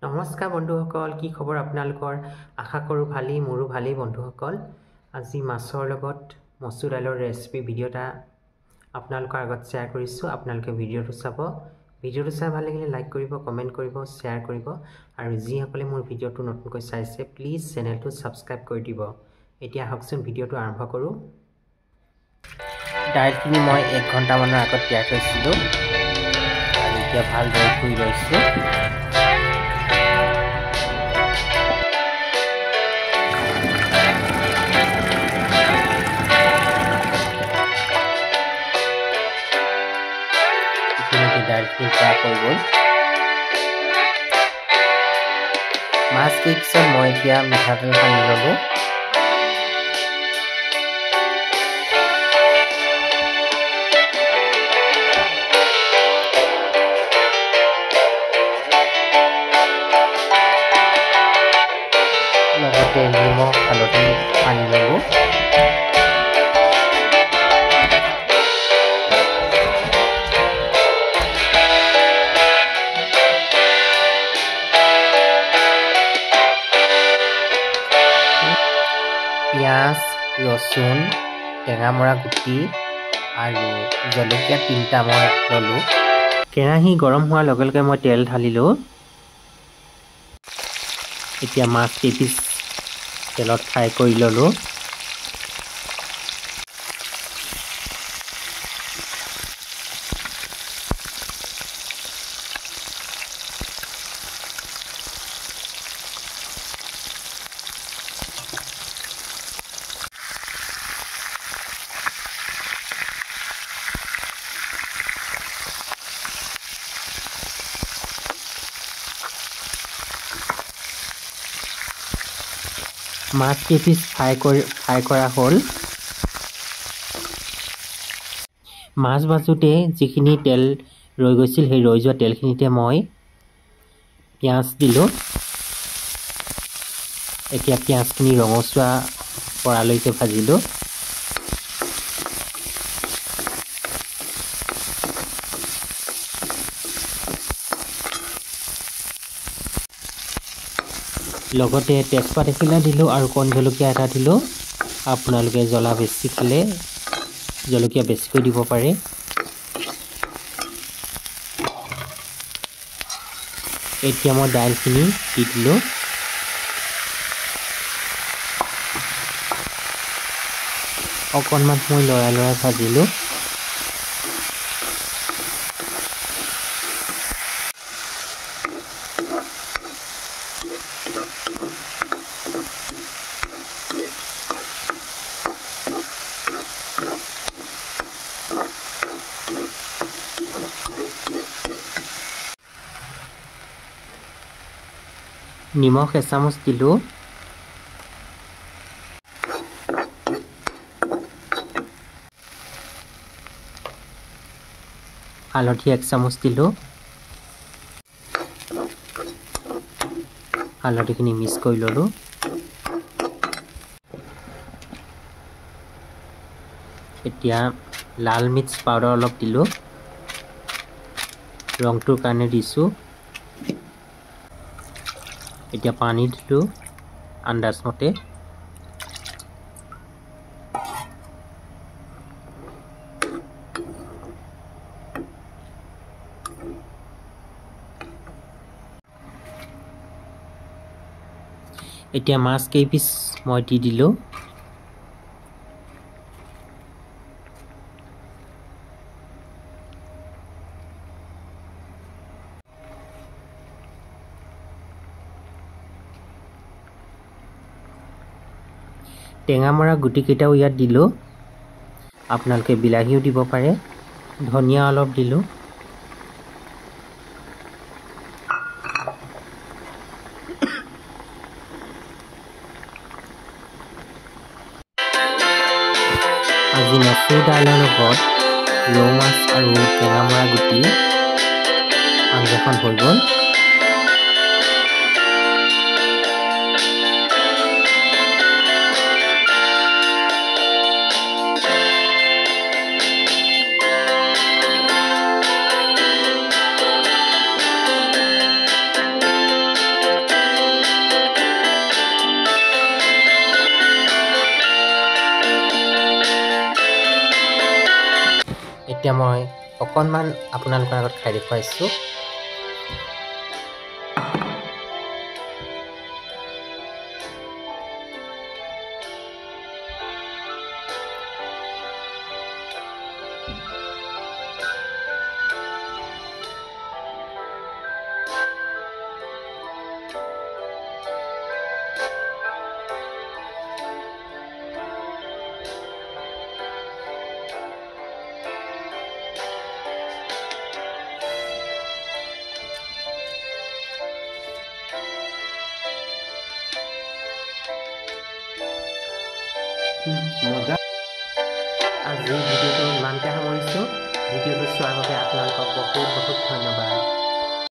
নমস্কাৰ বন্ধুসকল, কি খবৰ আপোনালোকৰ? আশা কৰোঁ ভালেই, মোৰো ভালেই বন্ধুসকল। আজি মাছৰ লগত মচুৰ দাইলৰ ৰেচিপি ভিডিঅ' এটা আপোনালোকৰ আগত শ্বেয়াৰ কৰিছোঁ। আপোনালোকে ভিডিঅ'টো চাব। ভিডিঅ'টো চাই ভাল লাগিলে লাইক কৰিব, কমেণ্ট কৰিব, শ্বেয়াৰ কৰিব আৰু যিসকলে মোৰ ভিডিঅ'টো নতুনকৈ চাইছে প্লিজ চেনেলটো ছাবস্ক্ৰাইব কৰি দিব। এতিয়া আহকচোন ভিডিঅ'টো আৰম্ভ কৰোঁ। দাইলখিনি মই 1 ঘণ্টামানৰ আগত তিয়াই থৈছিলোঁ আৰু এতিয়া ভালদৰে ধুই লৈছোঁ। দাইলখিনি খোৱা হৈ গ'ল। মাছ পিছত মই এতিয়া মিঠাতেল সানি ল'লোঁ। লগতে নিমখ হালধি সানি ল'লোঁ। পিঁয়াজ, ৰচুন, টেঙামৰা গুটি আৰু জলকীয়া 3টা মই ল'লোঁ। কেৰাহী গৰম হোৱাৰ লগে লগে মই তেল ঢালিলোঁ। এতিয়া মাছ কেইপিচ তেলত ফ্ৰাই কৰি ল'লোঁ। মাছ কেইপিচ ফ্ৰাই কৰা হ'ল। মাছ ভাজোঁতে যিখিনি তেল ৰৈ গৈছিল সেই ৰৈ যোৱা তেলখিনিতে মই পিঁয়াজ দিলোঁ। এতিয়া পিঁয়াজখিনি ৰঙচুৱা পৰালৈকে ভাজিলোঁ। লগতে তেজপাত এখিলা দিলোঁ আৰু কণ জলকীয়া এটা দিলোঁ। আপোনালোকে জ্বলা বেছি খালে জলকীয়া বেছিকৈ দিব পাৰে। এতিয়া মই দাইলখিনি দি দিলোঁ। অকণমান সময় লৰাই ভাজিলোঁ। নিমখ এচামুচ দিলোঁ। হালধি 1 চামুচ দিলোঁ। হালধিখিনি মিক্স কৰি ল'লোঁ। এতিয়া লাল মিৰ্চ পাউডাৰ অলপ দিলোঁ। ৰংটোৰ কাৰণে দিছোঁ। এতিয়া পানী দিলোঁ আন্দাজমতে। এতিয়া মাছ কেইপিচ মই দি দিলোঁ। টেঙামৰা গুটিকেইটাও ইয়াত দিলোঁ। আপোনালোকে বিলাহীও দিব পাৰে। ধনিয়া অলপ দিলোঁ। আজি মচুৰ দাইলৰ লগত ৰৌ মাছ আৰু টেঙামৰা গুটি আঞ্জাখন হৈ গ'ল। এতিয়া মই অকণমান আপোনালোকৰ আগত খাই দেখুৱাইছোঁ। মজা। আজি ভিডিঅ'টো ইমানতে সামৰিছোঁ। ভিডিঅ'টো চোৱাৰ বাবে আপোনালোকক বহুত বহুত ধন্যবাদ।